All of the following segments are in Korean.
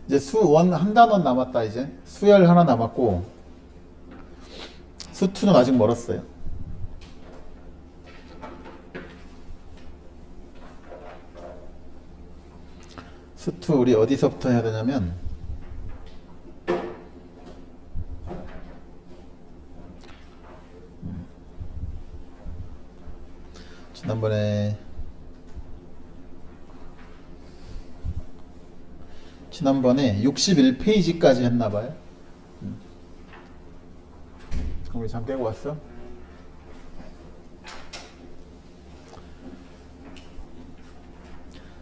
이제 수1 한 단원 남았다. 이제 수열 하나 남았고 수2는 아직 멀었어요. 수2 우리 어디서부터 해야 되냐면 지난번에 61페이지까지 했나봐요. 그럼 우리 잠 깨고 왔어?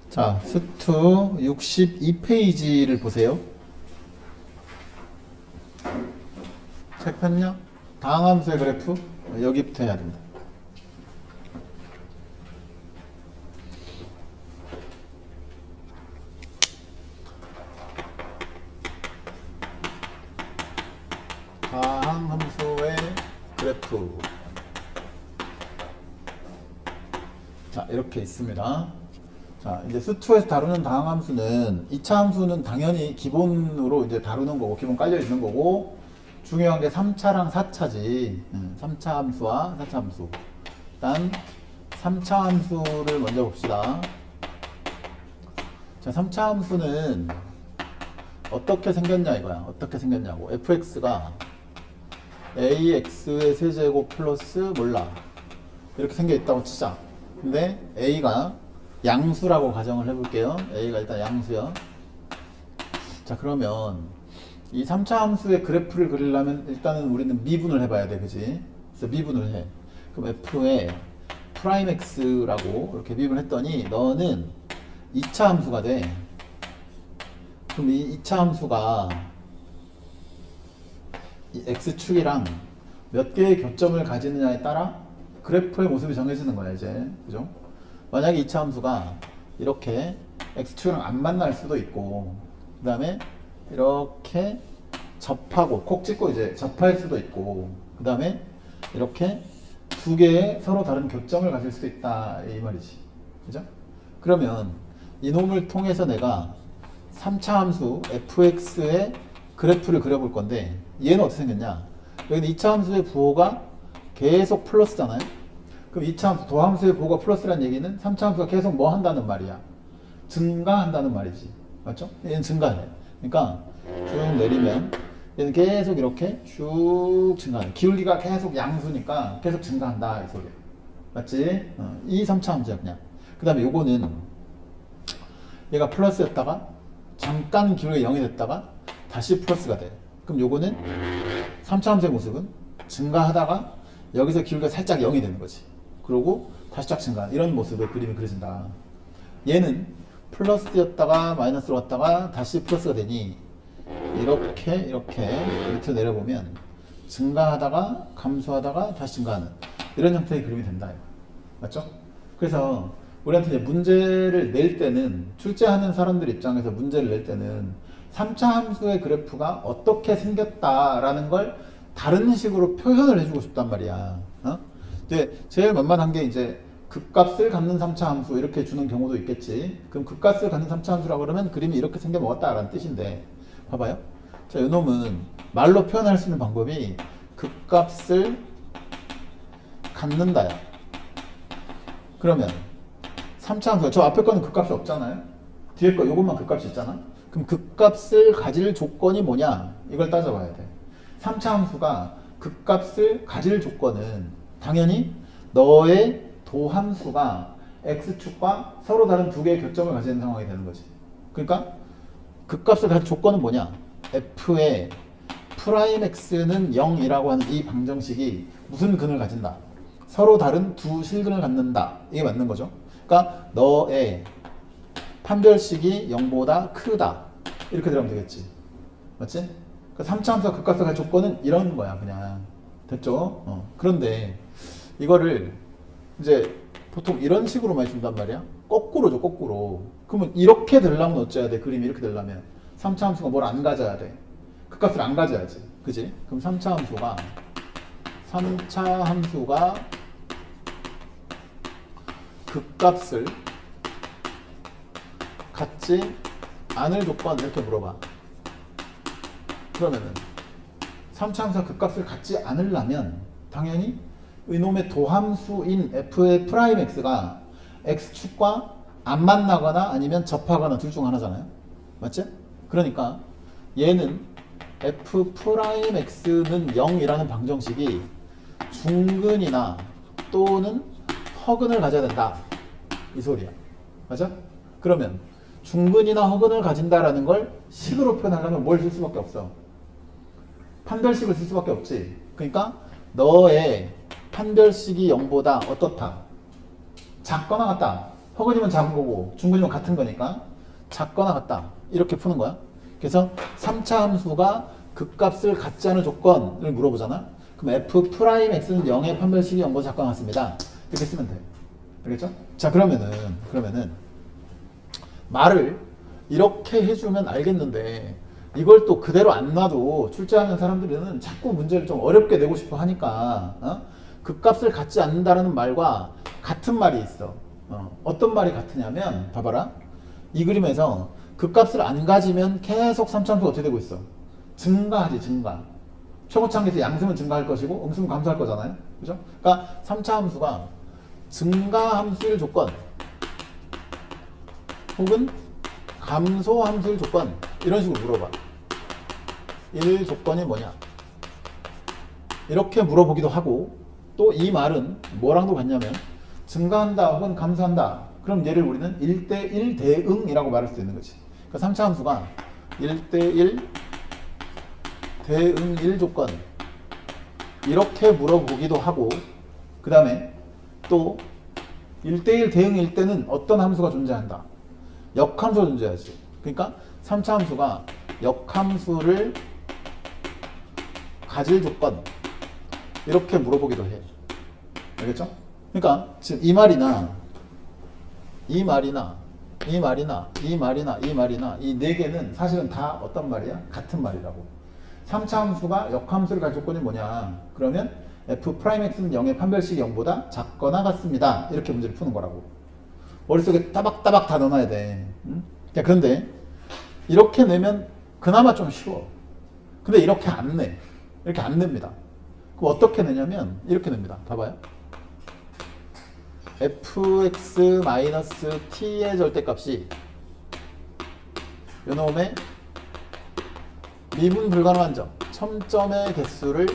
자, 수투 62페이지를 보세요. 책 폈냐? 다항함수의 그래프 여기부터 해야 된다. 다항함수의 그래프. 자, 이렇게 있습니다. 자, 이제 수2에서 다루는 다항함수는 2차 함수는 당연히 기본으로 이제 다루는 거고, 기본 깔려 있는 거고, 중요한 게 3차랑 4차지. 3차 함수와 4차 함수. 일단 3차 함수를 먼저 봅시다. 자, 3차 함수는 어떻게 생겼냐 이거야. 어떻게 생겼냐고. fx가 ax의 세제곱 플러스 몰라. 이렇게 생겨 있다고 치자. 근데 a가 양수라고 가정을 해볼게요. a가 일단 양수야. 자, 그러면 이 3차 함수의 그래프를 그리려면 일단은 우리는 미분을 해봐야 돼. 그지? 그래서 미분을 해. 그럼 f의 프라임 x라고 이렇게 미분을 했더니 너는 2차 함수가 돼. 그럼 이 2차 함수가 이 x축이랑 몇 개의 교점을 가지느냐에 따라 그래프의 모습이 정해지는 거야 이제. 그죠? 만약에 2차 함수가 이렇게 x축이랑 안 만날 수도 있고, 그 다음에 이렇게 접하고 콕 찍고 이제 접할 수도 있고, 그 다음에 이렇게 두 개의 서로 다른 교점을 가질 수도 있다 이 말이지. 그죠? 그러면 이놈을 통해서 내가 3차 함수 fx의 그래프를 그려볼 건데, 얘는 어떻게 생겼냐? 여기는 2차 함수의 부호가 계속 플러스잖아요. 그럼 2차 함수, 도함수의 부호가 플러스라는 얘기는 3차 함수가 계속 뭐 한다는 말이야? 증가한다는 말이지. 맞죠? 얘는 증가해. 그러니까 쭉 내리면 얘는 계속 이렇게 쭉 증가해. 기울기가 계속 양수니까 계속 증가한다 이 소리야. 맞지? 이 3차 함수야 그냥. 그 다음에 요거는 얘가 플러스였다가 잠깐 기울기가 0이 됐다가 다시 플러스가 돼. 그럼 요거는 3차 함수의 모습은 증가하다가 여기서 기울기가 살짝 0이 되는 거지. 그러고 다시 쫙 증가. 이런 모습의 그림이 그려진다. 얘는 플러스였다가 마이너스로 갔다가 다시 플러스가 되니 이렇게 밑으로 내려보면 증가하다가 감소하다가 다시 증가하는 이런 형태의 그림이 된다. 맞죠? 그래서 우리한테 이제 문제를 낼 때는, 출제하는 사람들 입장에서 문제를 낼 때는 3차 함수의 그래프가 어떻게 생겼다라는 걸 다른 식으로 표현을 해주고 싶단 말이야. 이제 제일 만만한 게 이제 극값을 갖는 3차 함수 이렇게 주는 경우도 있겠지. 그럼 극값을 갖는 3차 함수라고 그러면 그림이 이렇게 생겨 먹었다라는 뜻인데, 봐봐요. 자, 이놈은 말로 표현할 수 있는 방법이 극값을 갖는다야. 그러면 3차 함수가, 저 앞에 거는 극값이 없잖아요. 뒤에 거 요것만 극값이 있잖아. 그럼 극값을 가질 조건이 뭐냐? 이걸 따져봐야 돼. 3차 함수가 극값을 가질 조건은 당연히 너의 도함수가 x축과 서로 다른 두 개의 교점을 가지는 상황이 되는 거지. 그러니까 극값을 가질 조건은 뭐냐? f의 프라임 x는 0이라고 하는 이 방정식이 무슨 근을 가진다? 서로 다른 두 실근을 갖는다. 이게 맞는 거죠. 그러니까 너의 판별식이 0보다 크다. 이렇게 들어가면 되겠지. 맞지? 그러니까 3차 함수가 극값을 가질 조건은 이런 거야. 그냥. 됐죠? 그런데 이거를 이제 보통 이런 식으로 많이 준단 말이야. 거꾸로 줘, 거꾸로. 그러면 이렇게 되려면 어째야 돼? 그림이 이렇게 되려면 3차 함수가 뭘 안 가져야 돼? 극값을 안 가져야지. 그지? 그럼 3차 함수가 극값을 갖지 않을 조건 이렇게 물어봐. 그러면은 3차 함수가 극값을 갖지 않으려면 당연히 이놈의 도함수인 f의 프라임 x가 x축과 안 만나거나 아니면 접하거나 둘 중 하나잖아요. 맞지? 그러니까 얘는 f 프라임 x는 0이라는 방정식이 중근이나 또는 허근을 가져야 된다. 이 소리야. 맞아? 그러면 중근이나 허근을 가진다라는 걸 식으로 표현하려면 뭘 쓸 수밖에 없어? 판별식을 쓸 수밖에 없지. 그러니까 너의 판별식이 0보다 어떻다? 작거나 같다. 허근이면 작은 거고 중근이면 같은 거니까 작거나 같다. 이렇게 푸는 거야. 그래서 3차 함수가 극값을 갖지 않을 조건을 물어보잖아. 그럼 f 프라임 x는 0의 판별식이 0보다 작거나 같습니다. 이렇게 쓰면 돼. 알겠죠? 자, 그러면은 말을 이렇게 해주면 알겠는데 이걸 또 그대로 안 놔도 출제하는 사람들은 자꾸 문제를 좀 어렵게 내고 싶어 하니까 극값을 갖지 않는다는 말과 같은 말이 있어. 어떤 말이 같으냐면 봐봐라. 이 그림에서 극값을 안 가지면 계속 3차함수가 어떻게 되고 있어? 증가하지, 증가. 최고차항에서 양수면 증가할 것이고 음수면 감소할 거잖아요. 그죠? 그러니까 3차 함수가 증가함수일 조건 혹은 감소함수일 조건 이런 식으로 물어봐. 1 조건이 뭐냐? 이렇게 물어보기도 하고 또 이 말은 뭐랑도 같냐면 증가한다 혹은 감소한다. 그럼 얘를 우리는 1대1 대응이라고 말할 수 있는 거지. 그러니까 3차 함수가 1대1 대응 1 조건 이렇게 물어보기도 하고 그 다음에 또 1대1 대응일 때는 어떤 함수가 존재한다? 역함수가 존재하지. 그러니까 3차 함수가 역함수를 가질 조건 이렇게 물어보기도 해. 알겠죠? 그러니까 지금 이 말이나 이 네 개는 사실은 다 어떤 말이야? 같은 말이라고. 3차 함수가 역함수를 가질 조건이 뭐냐? 그러면 f 프라임 x는 0의 판별식이 0보다 작거나 같습니다. 이렇게 문제를 푸는 거라고. 머릿속에 따박따박 다 넣어놔야 돼. 응? 야, 그런데 이렇게 내면 그나마 좀 쉬워. 근데 이렇게 안 내. 이렇게 안 냅니다. 그럼 어떻게 내냐면 이렇게 냅니다. 봐봐요. fx-t의 절대값이 요놈의 미분 불가능한 점, 첨점의 개수를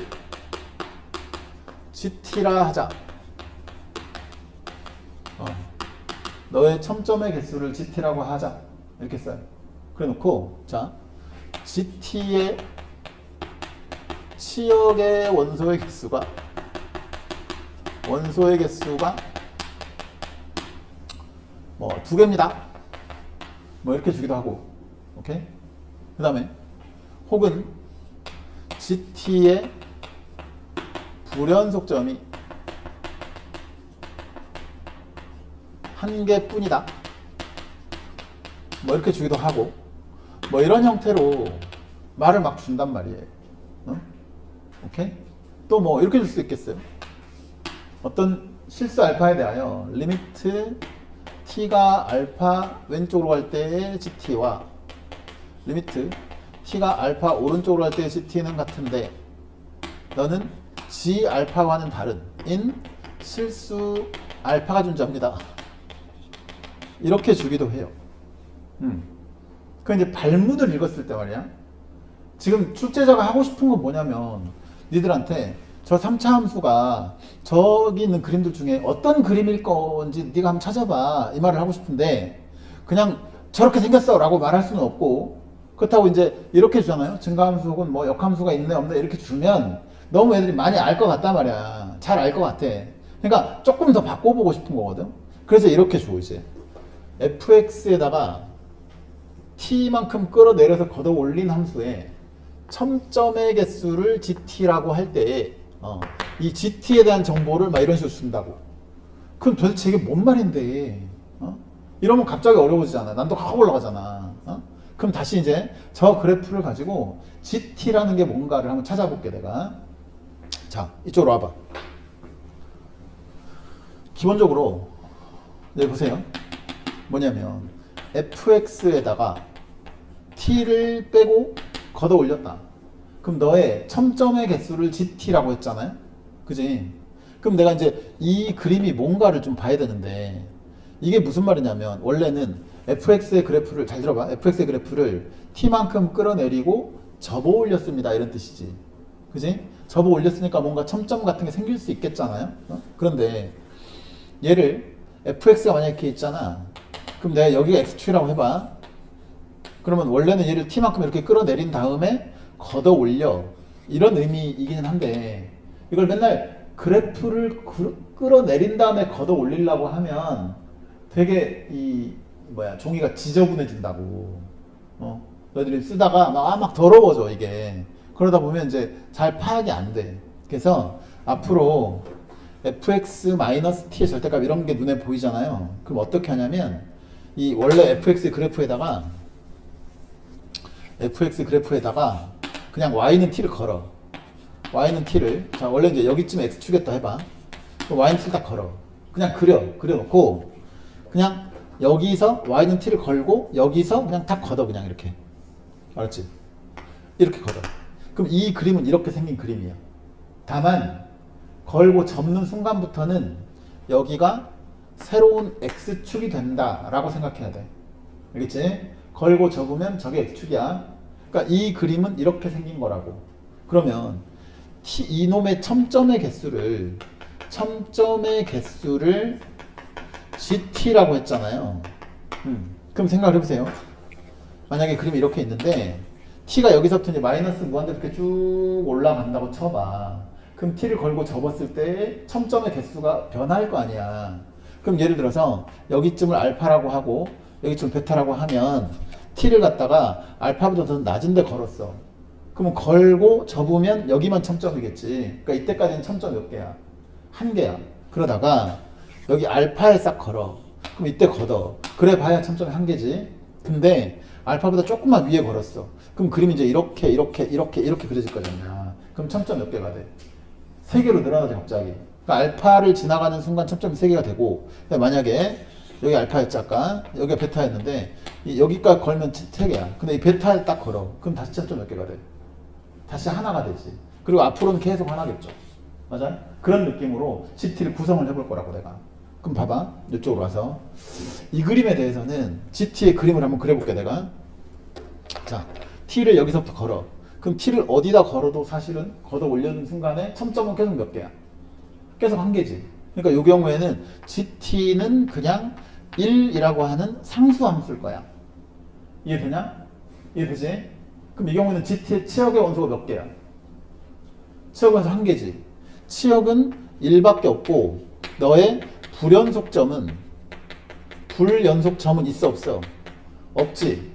gt라 하자. 너의 첨점의 개수를 gt라고 하자. 이렇게 써요. 그래 놓고 자 gt의 치역의 원소의 개수가 뭐 2개입니다. 뭐 이렇게 주기도 하고. 오케이? 그 다음에 혹은 GT의 불연속점이 1개뿐이다. 뭐 이렇게 주기도 하고 뭐 이런 형태로 말을 막 준단 말이에요. 오케이? 또 뭐 이렇게 줄 수 있겠어요. 어떤 실수 알파에 대하여 리미트 t가 알파 왼쪽으로 갈 때의 gt와 리미트 t가 알파 오른쪽으로 갈 때의 gt는 같은데 너는 g 알파와는 다른 인 실수 알파가 존재합니다. 이렇게 주기도 해요. 그 이제 발문을 읽었을 때 말이야. 지금 출제자가 하고 싶은 건 뭐냐면 니들한테 저 3차 함수가 저기 있는 그림들 중에 어떤 그림일 건지 네가 한번 찾아봐 이 말을 하고 싶은데 그냥 저렇게 생겼어 라고 말할 수는 없고 그렇다고 이제 이렇게 주잖아요. 증가함수 혹은 뭐 역함수가 있네 없네 이렇게 주면 너무 애들이 많이 알 것 같단 말이야. 잘 알 것 같아. 그러니까 조금 더 바꿔보고 싶은 거거든. 그래서 이렇게 줘 이제 fx에다가 t만큼 끌어내려서 걷어 올린 함수에 첨점의 개수를 gt라고 할 때에 이 gt에 대한 정보를 막 이런 식으로 준다고. 그럼 도대체 이게 뭔 말인데? 이러면 갑자기 어려워지잖아. 난도가 확 올라가잖아. 그럼 다시 이제 저 그래프를 가지고 gt라는 게 뭔가를 한번 찾아볼게 내가. 자, 이쪽으로 와봐. 기본적으로 여기 보세요. 뭐냐면 fx에다가 t를 빼고 걷어 올렸다. 그럼 너의 첨점의 개수를 GT라고 했잖아요. 그지? 그럼 내가 이제 이 그림이 뭔가를 좀 봐야 되는데 이게 무슨 말이냐면 원래는 fx의 그래프를 잘 들어봐. fx의 그래프를 t만큼 끌어내리고 접어 올렸습니다. 이런 뜻이지. 그지? 접어 올렸으니까 뭔가 첨점 같은 게 생길 수 있겠잖아요. 그런데 얘를 fx가 만약에 이렇게 있잖아. 그럼 내가 여기가 x축이라고 해봐. 그러면 원래는 얘를 t만큼 이렇게 끌어내린 다음에 걷어 올려. 이런 의미이기는 한데 이걸 맨날 그래프를 끌어내린 다음에 걷어 올리려고 하면 되게 종이가 지저분해진다고. 너희들이 쓰다가 막 더러워져 이게. 그러다 보면 이제 잘 파악이 안 돼. 그래서 앞으로 fx-t의 절대값 이런 게 눈에 보이잖아요. 그럼 어떻게 하냐면 이 원래 fx 그래프에다가 그냥 y는 t를 걸어. y는 t를 자 원래 이제 여기쯤 x축이었다 해봐. y는 t를 딱 걸어. 그냥 그려놓고 그냥 여기서 y는 t를 걸고 여기서 그냥 딱 걷어 그냥 이렇게. 알았지? 이렇게 걷어. 그럼 이 그림은 이렇게 생긴 그림이야. 다만 걸고 접는 순간부터는 여기가 새로운 x축이 된다라고 생각해야 돼. 알겠지? 걸고 접으면 저게 x축이야. 그러니까 이 그림은 이렇게 생긴 거라고. 그러면 이놈의 첨점의 개수를 gt라고 했잖아요. 그럼 생각을 해보세요. 만약에 그림이 이렇게 있는데 t가 여기서부터 이제 마이너스 무한대로 이렇게 쭉 올라간다고 쳐봐. 그럼 t를 걸고 접었을 때 첨점의 개수가 변할 거 아니야. 그럼 예를 들어서 여기쯤을 알파라고 하고 여기쯤을 베타라고 하면 t를 갖다가 알파보다 더 낮은 데 걸었어. 그러면 걸고 접으면 여기만 첨점이겠지. 그러니까 이때까지는 첨점 몇 개야? 한 개야. 그러다가 여기 알파에 싹 걸어. 그럼 이때 걷어. 그래 봐야 첨점이 한 개지. 근데 알파보다 조금만 위에 걸었어. 그럼 그림이 이제 이렇게 그려질 거잖아. 그럼 첨점 몇 개가 돼? 3개로 늘어나지 갑자기. 그러니까 알파를 지나가는 순간 첨점이 3개가 되고 만약에 여기 알파였지 아까 여기가 베타였는데 여기까지 걸면 3개야. 근데 이 베타에 딱 걸어. 그럼 다시 첨점 몇 개가 돼? 다시 하나가 되지. 그리고 앞으로는 계속 하나겠죠. 맞아요? 그런 느낌으로 GT를 구성을 해볼 거라고 내가. 그럼 봐봐. 이쪽으로 와서 이 그림에 대해서는 GT의 그림을 한번 그려볼게 내가. 자, T를 여기서부터 걸어. 그럼 T를 어디다 걸어도 사실은 걷어 올리는 순간에 첨점은 계속 몇 개야? 계속 한 개지. 그러니까 이 경우에는 GT는 그냥 1이라고 하는 상수함수일 거야. 이해되냐? 이해되지? 그럼 이 경우에는 GT의 치역의 원소가 몇 개야? 치역 원소 한 개지. 치역은 1밖에 없고 너의 불연속점은 있어 없어? 없지.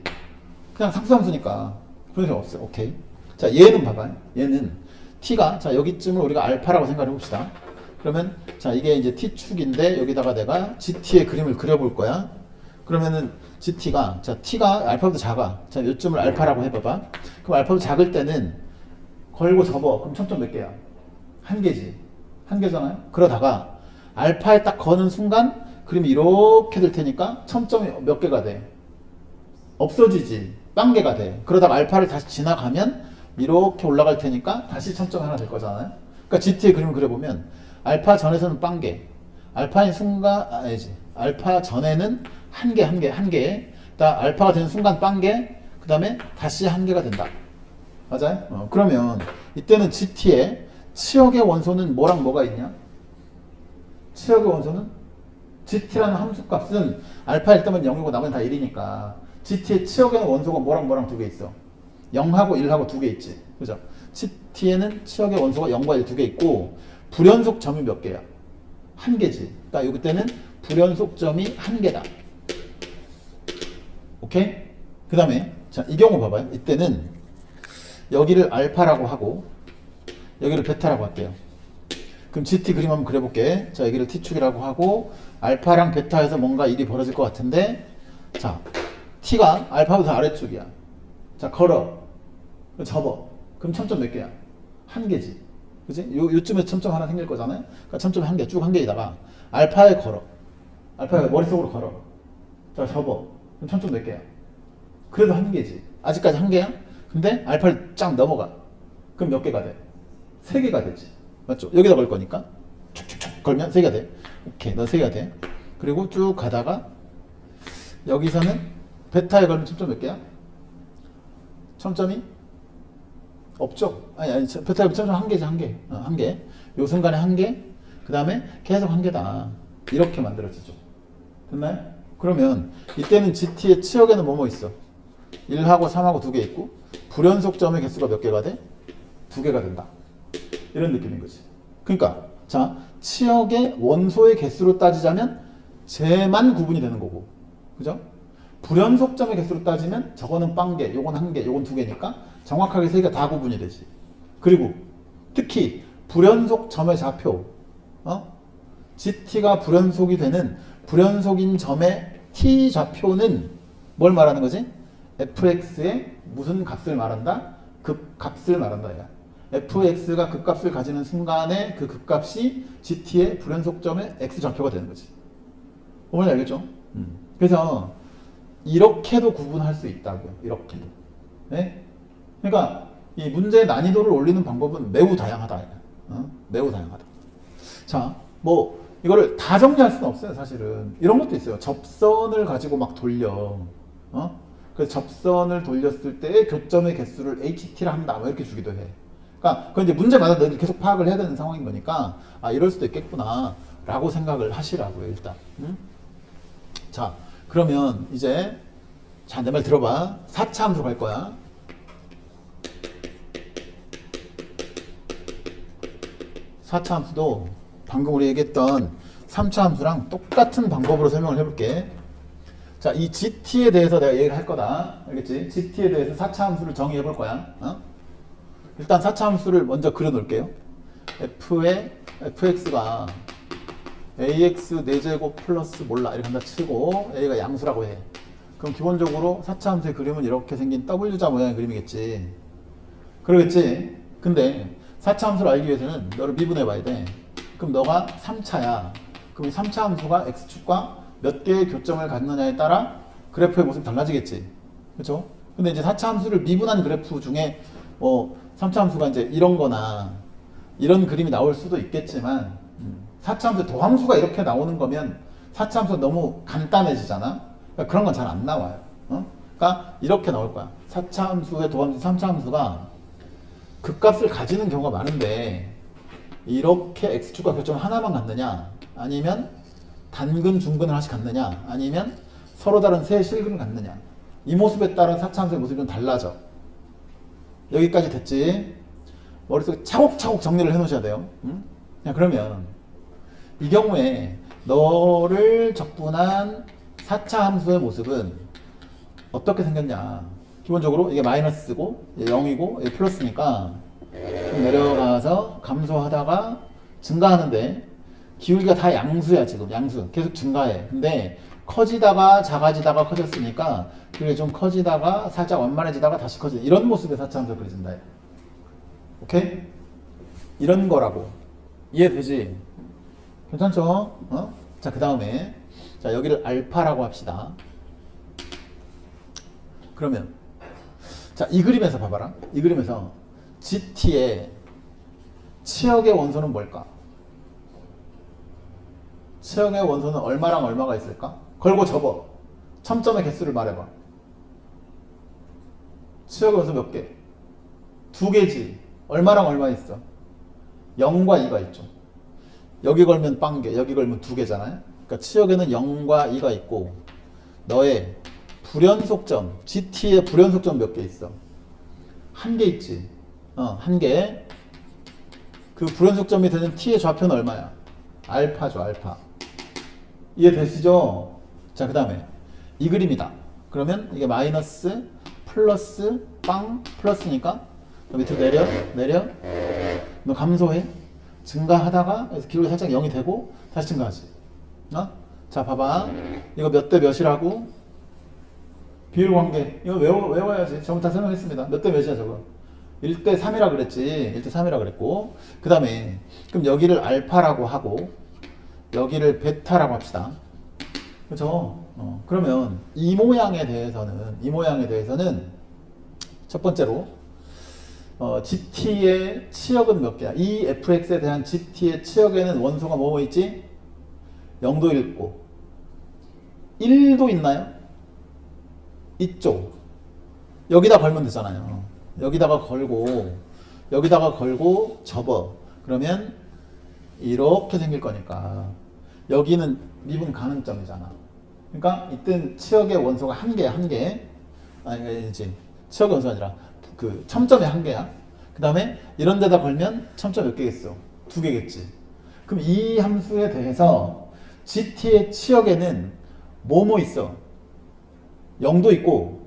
그냥 상수함수니까 불연속 없어. 오케이. 자 얘는 봐봐. 얘는 t가 자 여기쯤을 우리가 알파라고 생각해 봅시다. 그러면 자 이게 이제 t축인데 여기다가 내가 gt의 그림을 그려볼 거야. 그러면은 gt가 자 t가 알파보다 작아. 자 요쯤을 알파라고 해봐봐. 그럼 알파보다 작을 때는 걸고 접어. 그럼 첨점 몇 개야? 한 개지. 한 개잖아요. 그러다가 알파에 딱 거는 순간 그림이 이렇게 될 테니까 첨점이 몇 개가 돼? 없어지지. 빵개가 돼. 그러다가 알파를 다시 지나가면 이렇게 올라갈 테니까 다시 첨점 하나 될 거잖아요. 그러니까 GT의 그림을 그려보면 알파 전에서는 빵개, 알파인 순간 아니지. 알파 전에는 한 개. 다 알파가 되는 순간 빵개, 그 다음에 다시 한 개가 된다. 맞아요? 그러면 이때는 GT의 치역의 원소는 뭐랑 뭐가 있냐? 치역의 원소는 GT라는 함수값은 알파일 때만 0이고 나머지는 다 1이니까 GT의 치역의 원소가 뭐랑 두 개 있어. 0하고 1하고 두 개 있지. 그죠? GT에는 치역의 원소가 0과 1 두 개 있고 불연속 점이 몇 개야? 한 개지. 그러니까 여기 때는 불연속 점이 한 개다. 오케이? 그 다음에 자, 이 경우 봐봐요. 이때는 여기를 알파라고 하고 여기를 베타라고 할게요. 그럼 GT 그림 한번 그려볼게. 자, 여기를 T축이라고 하고 알파랑 베타에서 뭔가 일이 벌어질 것 같은데 자, T가 알파보다 아래쪽이야. 자, 걸어. 접어. 그럼 첨점 몇 개야? 한 개지. 그치? 요쯤에 첨점 하나 생길 거잖아요? 그러니까 첨점 한 개, 쭉 한 개에다가 알파에 걸어. 알파에 머릿속으로 걸어. 자, 접어. 그럼 첨점 몇 개야? 그래도 한 개지. 아직까지 한 개야? 근데 알파를 쫙 넘어가. 그럼 몇 개가 돼? 3개가 되지. 맞죠? 여기다 걸 거니까 축축축 걸면 3개가 돼. 오케이, 너 3개가 돼. 그리고 쭉 가다가 여기서는 베타에 걸면 첨점 몇 개야? 첨점이 없죠? 아니 베타에 첨점 한 개지, 한 개. 한 개. 요 순간에 한 개. 그 다음에 계속 한 개다. 이렇게 만들어지죠. 됐나요? 그러면 이때는 GT의 치역에는 뭐뭐 있어? 1하고 3하고 2개 있고 불연속점의 개수가 몇 개가 돼? 2개가 된다. 이런 느낌인 거지. 그러니까 자, 치역의 원소의 개수로 따지자면 쟤만 구분이 되는 거고, 그죠? 불연속점의 개수로 따지면 저거는 빵개, 요건 한 개, 요건 2개니까 정확하게 3개가 다 구분이 되지. 그리고 특히 불연속점의 좌표, GT가 불연속이 되는 불연속인 점의 T 좌표는 뭘 말하는 거지? fx의 무슨 값을 말한다? 극값을 말한다. 야. fx가 극값을 가지는 순간에 그 극값이 gt의 불연속점의 x 좌표가 되는 거지. 어머니 알겠죠? 그래서 이렇게도 구분할 수 있다고요. 이렇게도. 네? 그러니까 이 문제의 난이도를 올리는 방법은 매우 다양하다. 매우 다양하다. 자, 뭐 이거를 다 정리할 수는 없어요. 사실은 이런 것도 있어요. 접선을 가지고 막 돌려. 그래서 접선을 돌렸을 때의 교점의 개수를 HT라 한다. 뭐 이렇게 주기도 해. 그러니까 그건 이제 문제마다 너희들 계속 파악을 해야 되는 상황인 거니까 아 이럴 수도 있겠구나 라고 생각을 하시라고요. 일단. 자, 그러면 이제 자, 내 말 들어봐. 4차 함수로 갈 거야. 4차 함수도 방금 우리 얘기했던 3차 함수랑 똑같은 방법으로 설명을 해볼게. 자, 이 GT에 대해서 내가 얘기를 할 거다. 알겠지? GT에 대해서 4차 함수를 정의해 볼 거야. 일단 4차 함수를 먼저 그려 놓을게요. fx가 ax 4제곱 플러스 몰라 이렇게 한다 치고 a가 양수라고 해. 그럼 기본적으로 4차 함수의 그림은 이렇게 생긴 W자 모양의 그림이겠지. 그러겠지? 근데 4차 함수를 알기 위해서는 너를 미분해 봐야 돼. 그럼 너가 3차야. 그럼 이 3차 함수가 x축과 몇 개의 교점을 갖느냐에 따라 그래프의 모습이 달라지겠지. 그렇죠? 근데 이제 4차 함수를 미분한 그래프 중에 3차 함수가 이제 이런 거나 이런 그림이 나올 수도 있겠지만 4차 함수 도함수가 이렇게 나오는 거면 4차 함수가 너무 간단해지잖아. 그러니까 그런 건 잘 안 나와요. 그러니까 이렇게 나올 거야. 4차 함수의 도함수, 3차 함수가 극값을 가지는 경우가 많은데 이렇게 x축과 교점 하나만 갖느냐 아니면 단근, 중근을 하나씩 갖느냐 아니면 서로 다른 세 실근을 갖느냐 이 모습에 따라 4차 함수의 모습이 좀 달라져. 여기까지 됐지? 머릿속에 차곡차곡 정리를 해 놓으셔야 돼요. 자, 그러면 이 경우에 너를 적분한 4차 함수의 모습은 어떻게 생겼냐. 기본적으로 이게 마이너스고 0이고 플러스니까 좀 내려가서 감소하다가 증가하는데 기울기가 다 양수야. 지금 양수 계속 증가해. 근데 커지다가 작아지다가 커졌으니까 그게 좀 커지다가 살짝 완만해지다가 다시 커지는 이런 모습의 4차 함수가 그려진다. 오케이? 이런 거라고. 이해되지? 괜찮죠? 자, 그 다음에 자 여기를 알파라고 합시다. 그러면 자, 이 그림에서 봐봐라. 이 그림에서 GT의 치역의 원소는 뭘까? 치역의 원소는 얼마랑 얼마가 있을까? 걸고 접어. 첨점의 개수를 말해봐. 치역의 원소 몇 개? 2개지. 얼마랑 얼마 있어? 0과 2가 있죠. 여기 걸면 빵개, 여기 걸면 2개잖아요. 그러니까 치역에는 0과 2가 있고 너의 불연속점, GT의 불연속점 몇 개 있어? 1개 있지. 1개. 그 불연속점이 되는 T의 좌표는 얼마야? 알파죠, 알파. 이해되시죠? 자, 그 다음에 이 그림이다. 그러면 이게 마이너스, 플러스, 빵, 플러스니까 밑으로 내려. 너 감소해. 증가하다가 여기서 기울기 살짝 0이 되고 다시 증가하지. 자, 봐봐. 이거 몇 대 몇이라고? 비율 관계. 이거 외워야지. 전부 다 설명했습니다. 몇 대 몇이야, 저거? 1대 3이라 그랬지. 1대 3이라 그랬고. 그 다음에, 그럼 여기를 알파라고 하고, 여기를 베타라고 합시다. 그렇죠? 그러면 이 모양에 대해서는 첫 번째로 GT의 치역은 몇 개야? 이 fx에 대한 GT의 치역에는 원소가 뭐 있지? 0도 있고 1도 있나요? 있죠. 여기다 걸면 되잖아요. 여기다가 걸고 접어. 그러면 이렇게 생길 거니까 여기는 미분 가능점이잖아. 그러니까 이땐 치역의 원소가 한 개야. 아니지. 치역의 원소가 아니라 그 첨점의 한 개야. 그 다음에 이런 데다 걸면 첨점 몇 개겠어? 두 개겠지. 그럼 이 함수에 대해서 GT의 치역에는 뭐뭐 있어? 0도 있고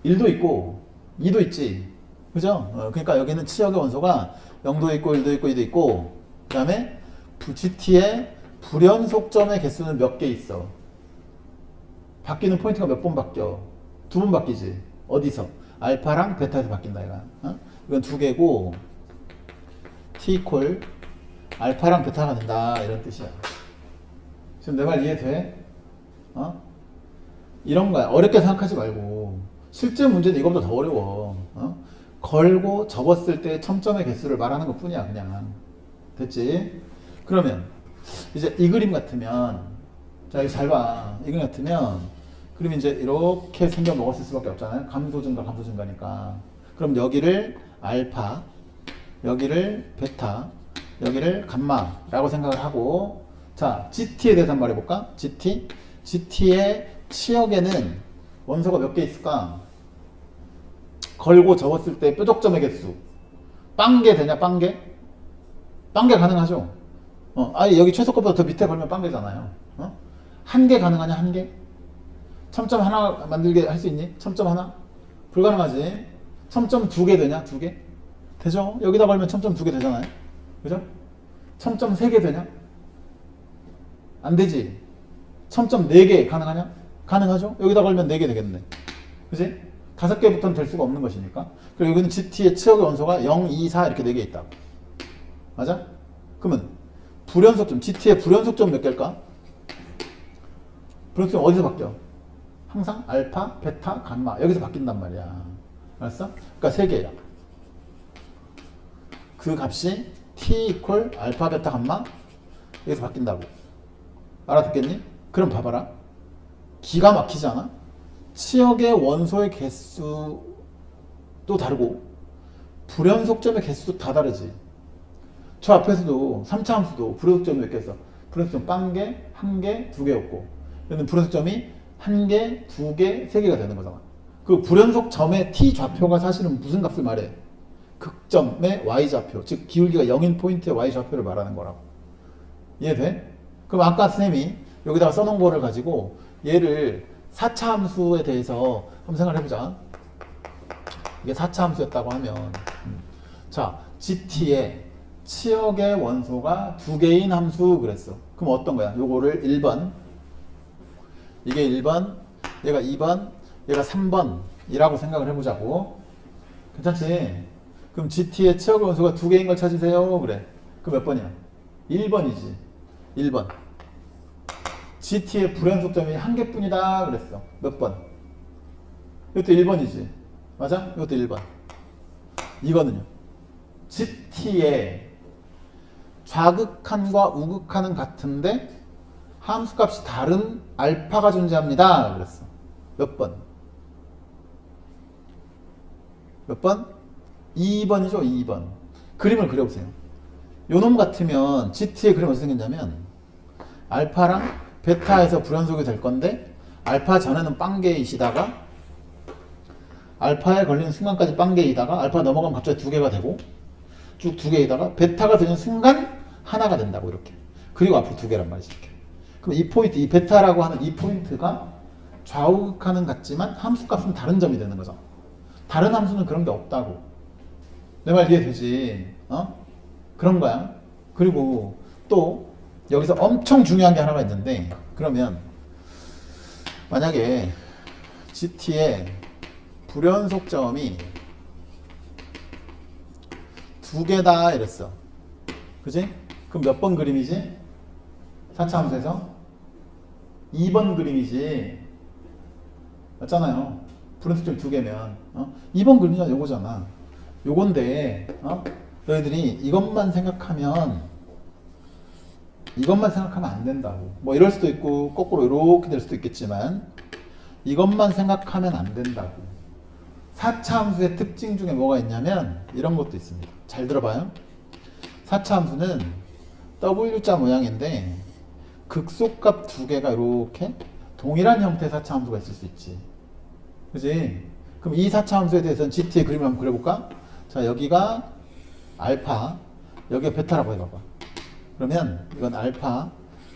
1도 있고 2도 있지. 그죠? 그러니까 여기는 치역의 원소가 0도 있고 1도 있고 2도 있고 그 다음에 GT의 불연속점의 개수는 몇 개 있어? 바뀌는 포인트가 몇 번 바뀌어? 두 번 바뀌지. 어디서? 알파랑 베타에서 바뀐다 이거. 이건 두 개고 t 이퀄 알파랑 베타가 된다 이런 뜻이야. 지금 내 말 이해돼? 이런 거야. 어렵게 생각하지 말고 실제 문제는 이거보다 더 어려워. 걸고 접었을 때 첨점의 개수를 말하는 것 뿐이야. 그냥 됐지? 그러면 이제 이 그림 같으면 자 이거 잘 봐. 이 그림 같으면 그럼 이제 이렇게 생겨 먹었을 수밖에 없잖아요. 감소 증가니까. 그럼 여기를 알파, 여기를 베타, 여기를 감마라고 생각을 하고 자 GT에 대해서 한번 말해볼까? GT의 치역에는 원소가 몇 개 있을까? 걸고 접었을 때 뾰족점의 개수 빵개 되냐? 빵개 가능하죠? 아예 여기 최소값보다 더 밑에 걸면 빵개잖아요. 한 개 가능하냐? 한 개? 첨점 하나 만들게 할 수 있니? 첨점 하나? 불가능하지. 첨점 두 개 되냐? 두 개? 되죠? 여기다 걸면 첨점 두 개 되잖아요. 그죠? 첨점 세 개 되냐? 안 되지. 첨점 네 개 가능하냐? 가능하죠? 여기다 걸면 네 개 되겠네. 그지? 다섯 개부터는 될 수가 없는 것이니까. 그리고 여기는 GT의 치역의 원소가 0, 2, 4 이렇게 네 개 있다. 맞아? 그러면 불연속점, GT의 불연속점 몇 개일까? 불연속점 어디서 바뀌어? 항상 알파, 베타, 감마 여기서 바뀐단 말이야. 알았어? 그러니까 세 개야. 그 값이 t 이퀄 알파, 베타, 감마 여기서 바뀐다고. 알아듣겠니? 그럼 봐봐라. 기가 막히지 않아? 치역의 원소의 개수도 다르고 불연속점의 개수도 다 다르지. 저 앞에서도 3차 함수도 불연속점이 몇 개 있어? 불연속점 빵개, 한 개, 두 개였고 여기는 불연속점이 한 개, 두 개, 세 개가 되는 거잖아. 그 불연속점의 t 좌표가 사실은 무슨 값을 말해? 극점의 y 좌표, 즉 기울기가 0인 포인트의 y 좌표를 말하는 거라고. 이해돼? 그럼 아까 선생님이 여기다가 써놓은 거를 가지고 얘를 4차 함수에 대해서 한번 생각을 해보자. 이게 4차 함수였다고 하면 자 GT의 치역의 원소가 두 개인 함수 그랬어. 그럼 어떤 거야? 요거를 1번 이게 1번 얘가 2번 얘가 3번이라고 생각을 해보자고. 괜찮지? 그럼 GT의 치역의 원소가 두 개인 걸 찾으세요 그래. 그럼 몇 번이야? 1번이지. 1번 GT의 불연속점이 한 개뿐이다 그랬어. 몇 번? 이것도 1번이지. 맞아? 이것도 1번. 이거는요. GT의 좌극한과 우극한은 같은데 함수값이 다른 알파가 존재합니다 그랬어. 몇 번? 몇 번? 2번이죠. 2번. 그림을 그려보세요. 요놈 같으면 GT의 그림 어떻게 생겼냐면 알파랑 베타에서 불연속이 될 건데 알파 전에는 빵개이시다가 알파에 걸리는 순간까지 빵개이다가 알파 넘어가면 갑자기 두 개가 되고 쭉 두 개이다가 베타가 되는 순간 하나가 된다고 이렇게. 그리고 앞으로 두 개란 말이지 이렇게. 그럼 이 포인트, 이 베타라고 하는 이 포인트가 좌우극한은 같지만 함수값은 다른 점이 되는 거죠. 다른 함수는 그런 게 없다고. 내 말 이해되지? 그런 거야. 그리고 또 여기서 엄청 중요한 게 하나가 있는데 그러면 만약에 GT의 불연속점이 두 개다 이랬어. 그지? 그럼 몇 번 그림이지? 4차 함수에서 2번 그림이지. 맞잖아요. 불연속점이 두 개면 2번 그림이잖아. 요거잖아. 요건데 너희들이 이것만 생각하면 안 된다고. 뭐 이럴 수도 있고 거꾸로 이렇게 될 수도 있겠지만 이것만 생각하면 안 된다고. 4차 함수의 특징 중에 뭐가 있냐면 이런 것도 있습니다. 잘 들어봐요. 4차 함수는 W자 모양인데 극소값 두 개가 이렇게 동일한 형태의 4차 함수가 있을 수 있지. 그지? 그럼 이 4차 함수에 대해서는 GT의 그림을 한번 그려볼까? 자, 여기가 알파, 여기가 베타라고 해봐봐. 그러면 이건 알파,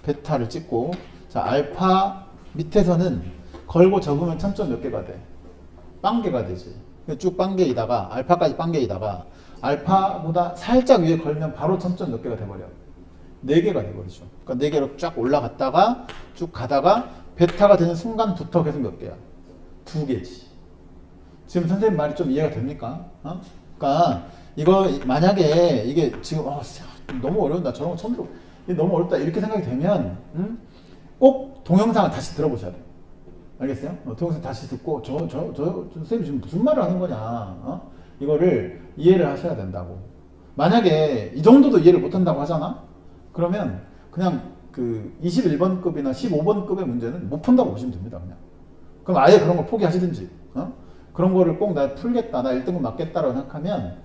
베타를 찍고, 자, 알파 밑에서는 걸고 접으면 점점 몇 개가 돼? 빵개가 되지. 쭉 빵개이다가, 알파까지 빵개이다가, 알파보다 살짝 위에 걸면 바로 점점 몇 개가 돼버려? 4개가 돼버리죠. 그러니까 4개로 쫙 올라갔다가, 쭉 가다가, 베타가 되는 순간부터 계속 몇 개야? 2개지. 지금 선생님 말이 좀 이해가 됩니까? 그러니까, 이거, 만약에 이게 지금, 너무 어려운다. 저런 거 처음 들어. 이게 너무 어렵다. 이렇게 생각이 되면, 꼭 동영상을 다시 들어보셔야 돼요. 알겠어요? 동영상 다시 듣고, 선생님 지금 무슨 말을 하는 거냐. 이거를 이해를 하셔야 된다고. 만약에 이 정도도 이해를 못 한다고 하잖아? 그러면 그냥 그 21번급이나 15번급의 문제는 못 푼다고 보시면 됩니다. 그냥. 그럼 아예 그런 걸 포기하시든지, 그런 거를 꼭 나 풀겠다, 나 1등급 맞겠다라고 생각하면,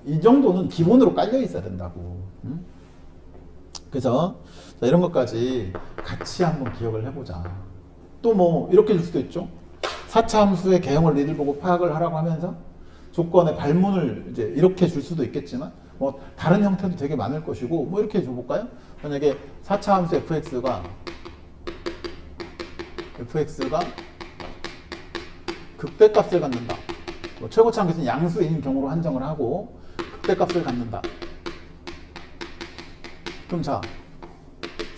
이 정도는 기본으로 깔려 있어야 된다고. 그래서 자, 이런 것까지 같이 한번 기억을 해보자. 또 뭐 이렇게 줄 수도 있죠. 4차 함수의 개형을 니들 보고 파악을 하라고 하면서 조건의 발문을 이제 이렇게 줄 수도 있겠지만 뭐 다른 형태도 되게 많을 것이고 뭐 이렇게 줘볼까요? 만약에 4차 함수 fx가 극대값을 갖는다. 뭐 최고차 함수는 양수인 경우로 한정을 하고 극대값을 갖는다. 그럼 자,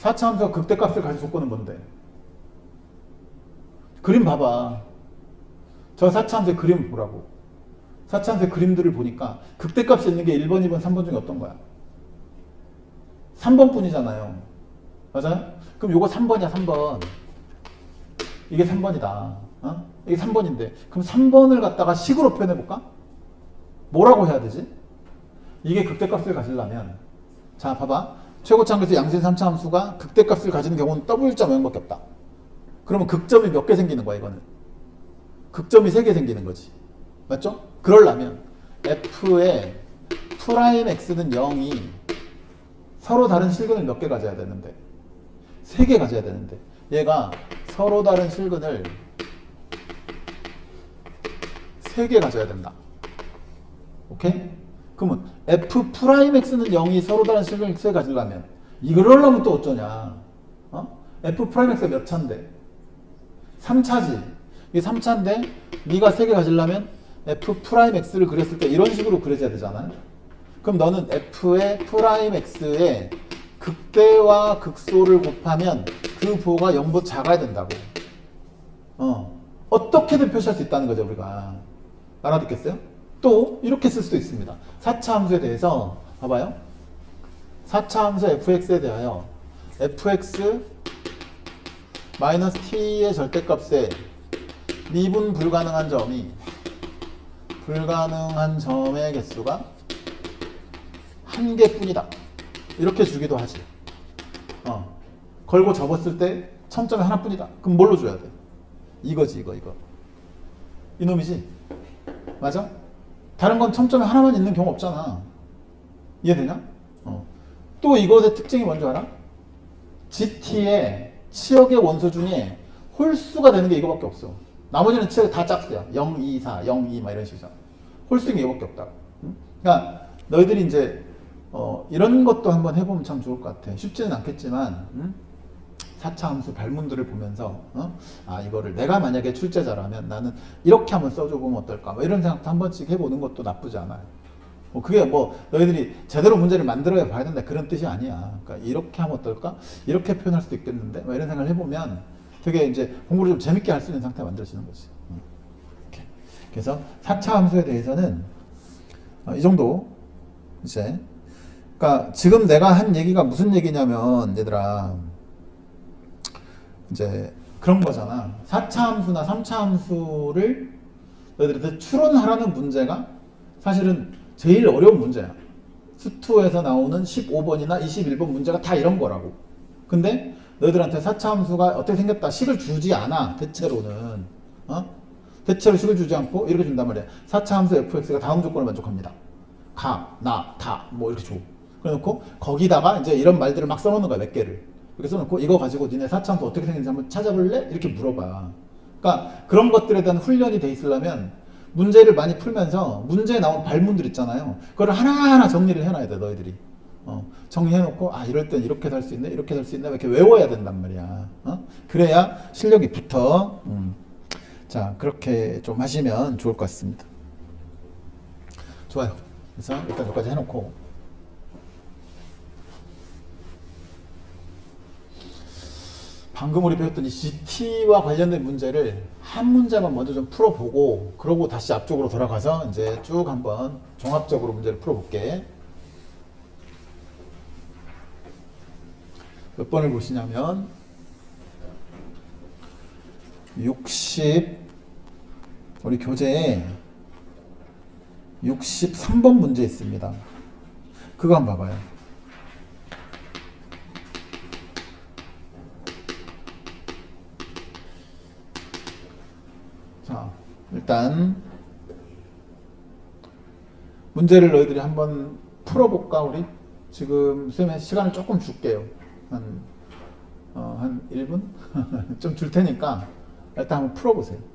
4차 함수가 극대값을 가질 조건은 뭔데? 그림 봐봐. 저 4차 함수의 그림 보라고. 4차 함수의 그림들을 보니까 극대값이 있는 게 1번, 2번, 3번 중에 어떤 거야? 3번 뿐이잖아요. 맞아요? 그럼 요거 3번이야, 3번. 이게 3번이다. 이게 3번인데. 그럼 3번을 갖다가 식으로 표현해볼까? 뭐라고 해야 되지? 이게 극대값을 가지려면. 자, 봐봐. 최고차 함수에서 양수인 3차 함수가 극대값을 가지는 경우는 W자 모양밖에 없다. 그러면 극점이 몇 개 생기는 거야, 이거는? 극점이 3개 생기는 거지. 맞죠? 그러려면 f의 프라임 x는 0이 서로 다른 실근을 몇 개 가져야 되는데? 3개 가져야 되는데 얘가 서로 다른 실근을 3개 가져야 된다. 오케이? 그러면 f 프라임 x는 0이 서로 다른 실근을 3개 가지려면 이걸 하려면 또 어쩌냐? f 프라임 x가 몇 차인데? 3차지. 이게 3차인데 네가 3개 가지려면 f 프라임 x를 그렸을 때 이런 식으로 그려져야 되잖아요. 그럼 너는 f의 프라임 x의 극대와 극소를 곱하면 그 부호가 0보다 작아야 된다고. 어떻게든 표시할 수 있다는 거죠, 우리가. 알아듣겠어요? 또 이렇게 쓸 수도 있습니다. 4차 함수에 대해서 봐봐요. 4차 함수 fx에 대하여 fx 마이너스 t의 절대값에 미분 불가능한 점의 개수가 한 개뿐이다. 이렇게 주기도 하지. 걸고 접었을 때 첨점이 하나뿐이다. 그럼 뭘로 줘야 돼? 이거지, 이거. 이놈이지? 맞아? 다른 건 첨점이 하나만 있는 경우 없잖아. 이해되냐? 또 이것의 특징이 뭔지 알아? GT의 치역의 원소 중에 홀수가 되는 게 이거밖에 없어. 나머지는 치역이 다 짝수야. 0, 2, 4, 0, 2 막 이런 식이잖아. 홀수인 게 이거밖에 없다. 그러니까 너희들이 이제 이런 것도 한번 해보면 참 좋을 것 같아. 쉽지는 않겠지만 4차 함수 발문들을 보면서 이거를 내가 만약에 출제자라면 나는 이렇게 한번 써줘 보면 어떨까? 뭐 이런 생각도 한 번씩 해보는 것도 나쁘지 않아요. 그게 뭐 너희들이 제대로 문제를 만들어야 봐야 된다 그런 뜻이 아니야. 그러니까 이렇게 하면 어떨까? 이렇게 표현할 수도 있겠는데 뭐 이런 생각을 해보면 되게 이제 공부를 좀 재밌게 할 수 있는 상태가 만들어지는 거지. 이렇게. 그래서 4차 함수에 대해서는 이 정도 이제 그러니까 지금 내가 한 얘기가 무슨 얘기냐면 얘들아 이제 그런 거잖아. 4차 함수나 3차 함수를 너희들한테 추론하라는 문제가 사실은 제일 어려운 문제야. 수투에서 나오는 15번이나 21번 문제가 다 이런 거라고. 근데 너희들한테 4차 함수가 어떻게 생겼다 식을 주지 않아. 대체로는 대체로 식을 주지 않고 이렇게 준단 말이야. 4차 함수 fx가 다음 조건을 만족합니다. 가, 나, 다 뭐 이렇게 줘. 그래놓고 거기다가 이제 이런 말들을 막 써놓는 거야. 몇 개를 이렇게 써놓고 이거 가지고 니네 4차 함수 어떻게 생겼는지 한번 찾아볼래? 이렇게 물어봐. 그러니까 그런 것들에 대한 훈련이 돼 있으려면 문제를 많이 풀면서 문제에 나온 발문들 있잖아요. 그걸 하나하나 정리를 해놔야 돼. 너희들이 정리해놓고 이럴 땐 이렇게 살 수 있네, 이렇게 살 수 있네 이렇게 외워야 된단 말이야. 그래야 실력이 붙어. 자, 그렇게 좀 하시면 좋을 것 같습니다. 좋아요. 그래서 일단 여기까지 해놓고 방금 우리 배웠던 이 GT와 관련된 문제를 한 문제만 먼저 좀 풀어보고 그러고 다시 앞쪽으로 돌아가서 이제 쭉 한번 종합적으로 문제를 풀어볼게. 몇 번을 보시냐면 60 우리 교재에 63번 문제 있습니다. 그거 한번 봐봐요. 자, 일단 문제를 너희들이 한번 풀어볼까 우리? 지금 쌤의 시간을 조금 줄게요. 한 1분? 좀 줄 테니까 일단 한번 풀어보세요. 네.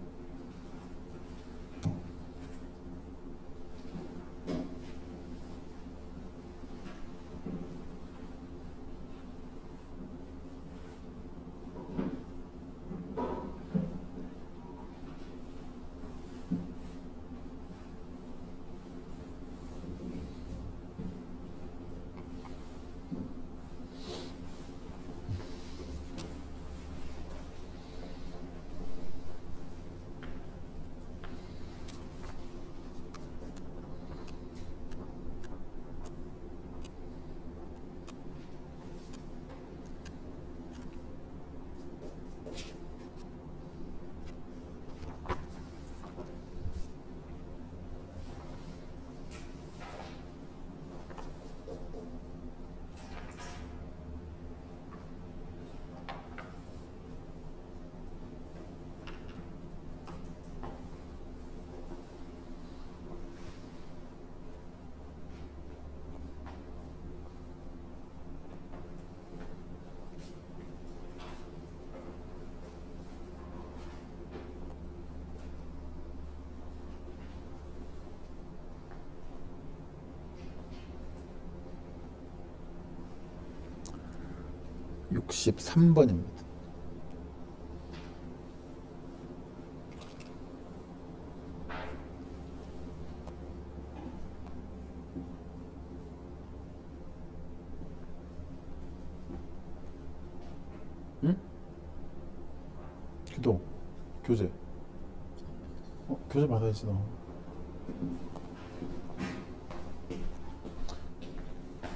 63번입니다. 응? 기도, 교재. 교재 받아야지 너.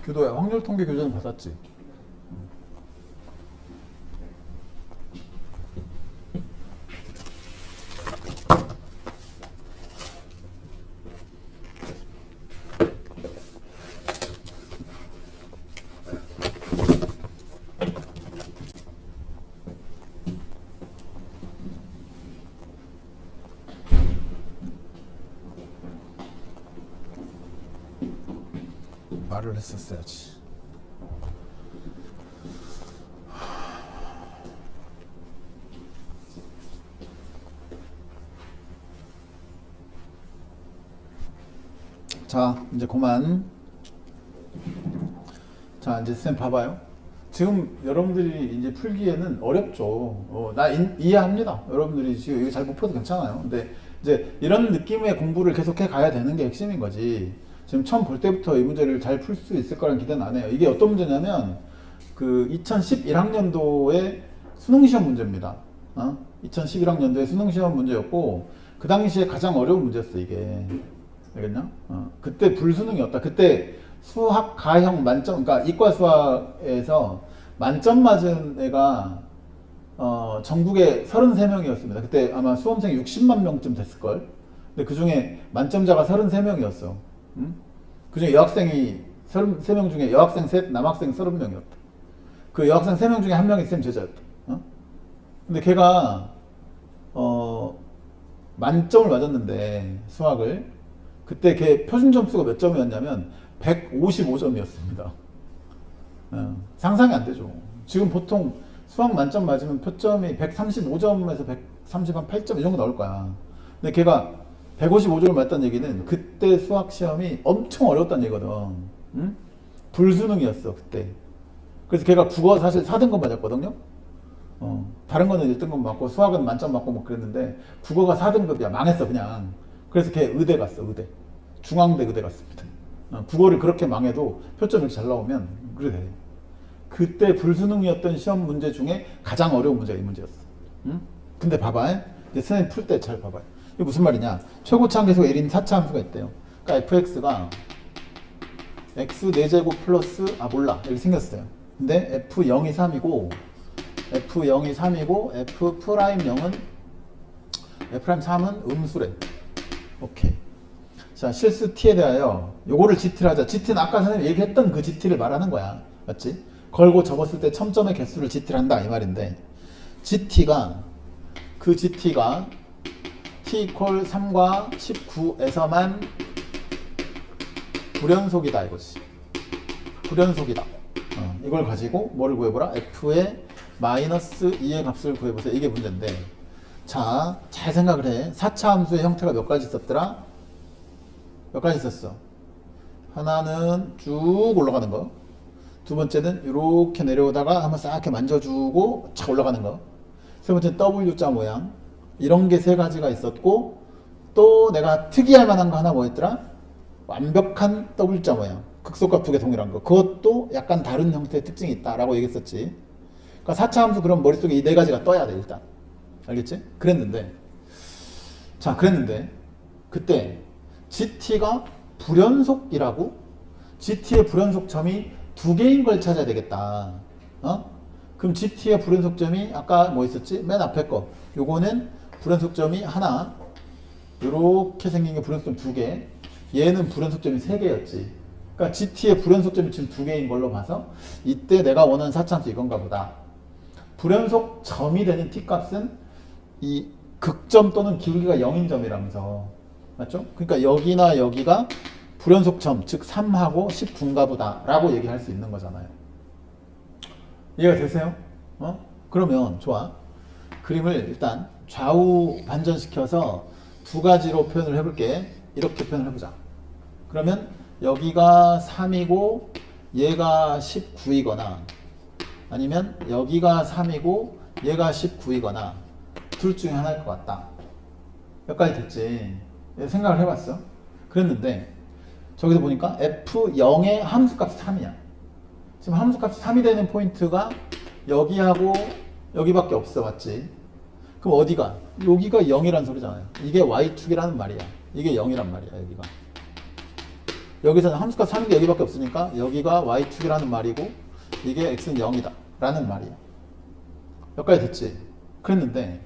교도야, 확률 통계 교재는 받았지? 말을 했었어야지. 자, 이제 그만. 자, 이제 쌤 봐봐요. 지금 여러분들이 이제 풀기에는 어렵죠. 나 이해합니다. 여러분들이 지금 이거 잘 못 풀어도 괜찮아요. 근데 이제 이런 느낌의 공부를 계속해 가야 되는 게 핵심인 거지. 지금 처음 볼 때부터 이 문제를 잘 풀 수 있을 거라는 기대는 안 해요. 이게 어떤 문제냐면 그 2011학년도의 수능시험 문제입니다. 2011학년도의 수능시험 문제였고 그 당시에 가장 어려운 문제였어 이게. 알겠냐? 그때 불수능이었다. 그때 수학 가형 만점, 그러니까 이과 수학에서 만점 맞은 애가 전국에 33명이었습니다. 그때 아마 수험생이 60만 명쯤 됐을걸. 근데 그 중에 만점자가 33명이었어. 그중에 여학생이 33명 중에 여학생 셋, 남학생 30명이었다. 그 여학생 3명 중에 1명이 쌤 제자였다. 근데 걔가 만점을 맞았는데 수학을 그때 걔 표준 점수가 몇 점이었냐면 155점이었습니다. 상상이 안 되죠. 지금 보통 수학 만점 맞으면 표점이 135점에서 138점 이 정도 나올 거야. 근데 걔가 155점을 맞았다는 얘기는 그때 수학 시험이 엄청 어려웠다는 얘기거든. 응? 불수능이었어 그때. 그래서 걔가 국어 사실 4등급 맞았거든요. 다른 거는 1등급 맞고 수학은 만점 맞고 뭐 그랬는데 국어가 4등급이야. 망했어 그냥. 그래서 걔 의대 갔어. 의대. 중앙대 의대 갔습니다. 국어를 그렇게 망해도 표점이 이렇게 잘 나오면 그래 돼. 그때 불수능이었던 시험 문제 중에 가장 어려운 문제가 이 문제였어. 응? 근데 봐봐. 이제 선생님 풀 때 잘 봐봐요. 이게 무슨 말이냐. 최고차 함수가 L인 4차 함수가 있대요. 그러니까 fx가 x 4제곱 플러스 몰라 이렇게 생겼어요. 근데 f0이 3이고 f0이 3이고 f'0은 f'3은 음수래. 오케이. 자, 실수 t에 대하여 요거를 gt를 하자. gt는 아까 선생님이 얘기했던 그 gt를 말하는 거야. 맞지? 걸고 접었을 때 첨점의 개수를 gt를 한다 이 말인데 gt가 t 이퀄 3과 19에서만 불연속이다 이거지. 불연속이다. 이걸 가지고 뭐를 구해보라? f의 마이너스 2의 값을 구해보세요. 이게 문제인데 자, 잘 생각을 해. 4차 함수의 형태가 몇 가지 있었더라? 몇 가지 있었어? 하나는 쭉 올라가는 거. 두 번째는 이렇게 내려오다가 한번 싹 이렇게 만져주고 착 올라가는 거. 세 번째는 W자 모양. 이런 게 3가지가 있었고 또 내가 특이할 만한 거 하나 뭐였더라? 완벽한 W자 모양. 극소값 2개 동일한 거. 그것도 약간 다른 형태의 특징이 있다라고 얘기했었지. 그러니까 4차 함수 그럼 머릿속에 이 4가지가 떠야 돼 일단. 알겠지? 그랬는데 그때 GT가 불연속이라고? GT의 불연속점이 2개인 걸 찾아야 되겠다. 그럼 GT의 불연속점이 아까 뭐 있었지? 맨 앞에 거. 요거는 불연속점이 하나. 요렇게 생긴 게 불연속점 2개. 얘는 불연속점이 3개였지. 그러니까 GT의 불연속점이 지금 2개인 걸로 봐서 이때 내가 원하는 4차함수 이건가 보다. 불연속점이 되는 t값은 이 극점 또는 기울기가 0인 점이라면서. 맞죠? 그러니까 여기나 여기가 불연속점, 즉 3하고 19인가 보다 라고 얘기할 수 있는 거잖아요. 이해가 되세요? 그러면 좋아. 그림을 일단 좌우 반전시켜서 2가지로 표현을 해볼게. 이렇게 표현을 해보자. 그러면 여기가 3이고 얘가 19이거나 아니면 여기가 3이고 얘가 19이거나 둘 중에 하나일 것 같다. 몇 가지 됐지? 생각을 해봤어. 그랬는데 저기서 보니까 f0의 함수값이 3이야. 지금 함수값이 3이 되는 포인트가 여기하고 여기밖에 없어. 맞지? 그럼 어디가? 여기가 0이란 소리잖아요. 이게 y축이라는 말이야. 이게 0이란 말이야. 여기가. 여기서는 함수값 3인 게 여기밖에 없으니까 여기가 y축이라는 말이고 이게 x는 0이다 라는 말이야. 몇 가지 됐지? 그랬는데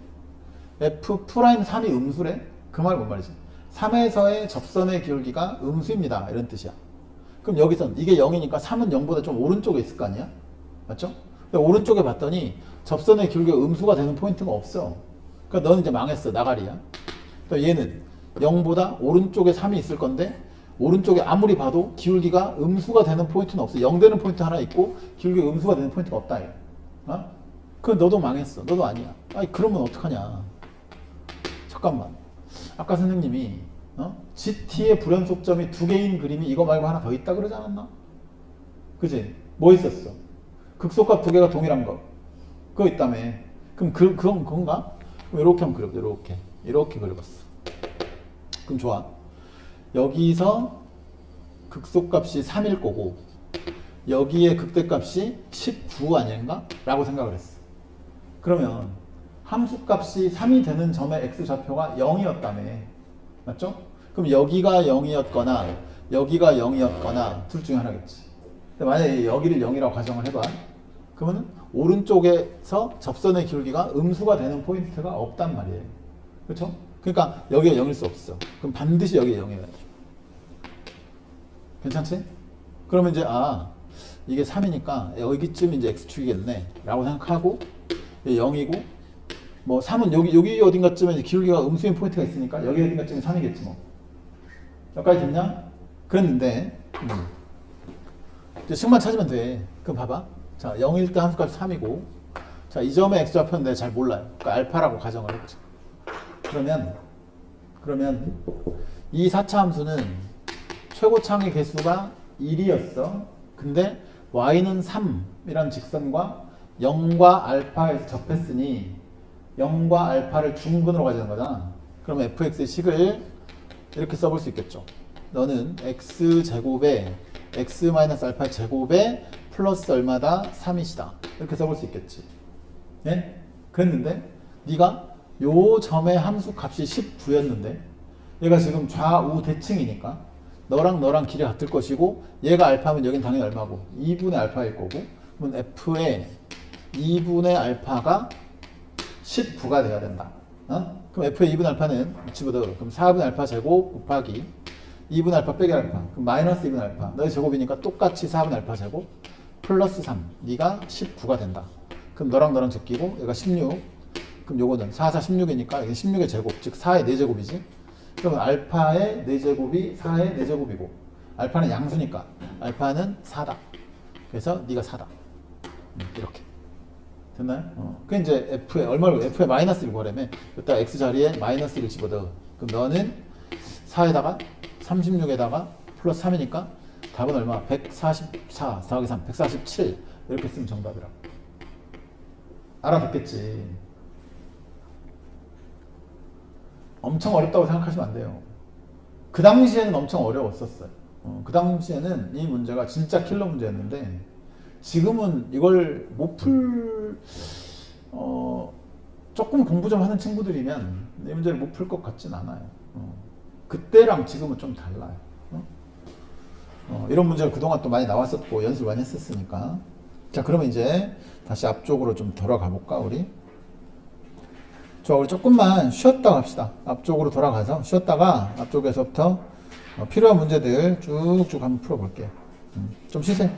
f'3이 음수래? 그 말은 뭔 말이지? 3에서의 접선의 기울기가 음수입니다. 이런 뜻이야. 그럼 여기선 이게 0이니까 3은 0보다 좀 오른쪽에 있을 거 아니야? 맞죠? 근데 오른쪽에 봤더니 접선의 기울기가 음수가 되는 포인트가 없어. 그러니까 너는 이제 망했어. 나가리야. 또 얘는 0보다 오른쪽에 3이 있을 건데 오른쪽에 아무리 봐도 기울기가 음수가 되는 포인트는 없어. 0 되는 포인트 하나 있고 기울기가 음수가 되는 포인트가 없다. 얘. 그럼 너도 망했어. 너도 아니야. 아니 그러면 어떡하냐. 잠깐만. 아까 선생님이 GT의 불연속점이 2개인 그림이 이거 말고 하나 더 있다 그러지 않았나? 그지? 뭐 있었어? 극소값 2개가 동일한 거. 그거 있다며. 그럼 그건 건가? 그럼 이렇게 한번 그려보자. 이렇게 그려봤어. 그럼 좋아. 여기서 극소값이 3일 거고 여기에 극대값이 19 아닌가? 라고 생각을 했어. 그러면 함수값이 3이 되는 점의 x좌표가 0이었다며. 맞죠? 그럼 여기가 0이었거나 여기가 0이었거나 둘 중에 하나겠지. 근데 만약에 여기를 0이라고 가정을 해봐. 그러면 오른쪽에서 접선의 기울기가 음수가 되는 포인트가 없단 말이에요. 그렇죠? 그러니까 여기가 0일 수 없어. 그럼 반드시 여기가 0이어야 돼. 괜찮지? 그러면 이제 이게 3이니까 여기쯤 이제 x축이겠네 라고 생각하고 0이고 뭐 3은 여기 어딘가쯤에 이제 기울기가 음수인 포인트가 있으니까 여기 어딘가쯤에 3이겠지 뭐. 여기까지 됐냐? 그랬는데 이제 식만 찾으면 돼. 그럼 봐봐. 자, 0일 때 함수값이 3이고 자, 이 점의 x좌표는 내가 잘 몰라요. 그러니까 알파라고 가정을 해보자. 그러면 이 4차 함수는 최고창의 개수가 1이었어. 근데 y는 3이라는 직선과 0과 알파에서 접했으니 0과 알파를 중근으로 가지는 거잖아. 그럼 fx의 식을 이렇게 써볼 수 있겠죠. 너는 x제곱에 x-알파 제곱에 플러스 얼마다? 3이시다. 이렇게 써볼 수 있겠지. 예? 그랬는데 네가 요 점의 함수 값이 19였는데 얘가 지금 좌우 대칭이니까 너랑 길이 같을 것이고 얘가 알파면 여긴 당연히 얼마고 2분의 알파일 거고 그러면 f의 2분의 알파가 19가 돼야 된다. 그럼 f의 2분의 알파는 집어넣어. 그럼 4분의 알파 제곱 곱하기 2분의 알파 빼기 알파. 그럼 마이너스 2분의 알파. 너의 제곱이니까 똑같이 4분의 알파 제곱 플러스 3. 네가 19가 된다. 그럼 너랑 제끼고 얘가 16. 그럼 요거는 4, 4, 16이니까 이게 16의 제곱. 즉 4의 4제곱이지. 그러면 알파의 4제곱이 4의 4제곱이고 알파는 양수니까 알파는 4다. 그래서 네가 4다. 이렇게. 됐나요? 그 이제 f에 얼마를 f에 마이너스 1 구하려면 여기다 x 자리에 마이너스 1을 집어넣어. 그럼 너는 4에다가 36에다가 플러스 3이니까 답은 얼마? 144 더하기 3 147 이렇게 쓰면 정답이라. 알아듣겠지. 엄청 어렵다고 생각하시면 안 돼요. 그 당시에는 엄청 어려웠었어요. 그 당시에는 이 문제가 진짜 킬러 문제였는데 지금은 이걸 못 조금 공부 좀 하는 친구들이면 이 문제를 못 풀 것 같진 않아요. 그때랑 지금은 좀 달라요. 이런 문제가 그동안 또 많이 나왔었고 연습을 많이 했었으니까. 자, 그러면 이제 다시 앞쪽으로 좀 돌아가 볼까 우리? 좋아, 우리 조금만 쉬었다 갑시다. 앞쪽으로 돌아가서 쉬었다가 앞쪽에서부터 필요한 문제들 쭉쭉 한번 풀어볼게요. 좀 쉬세요.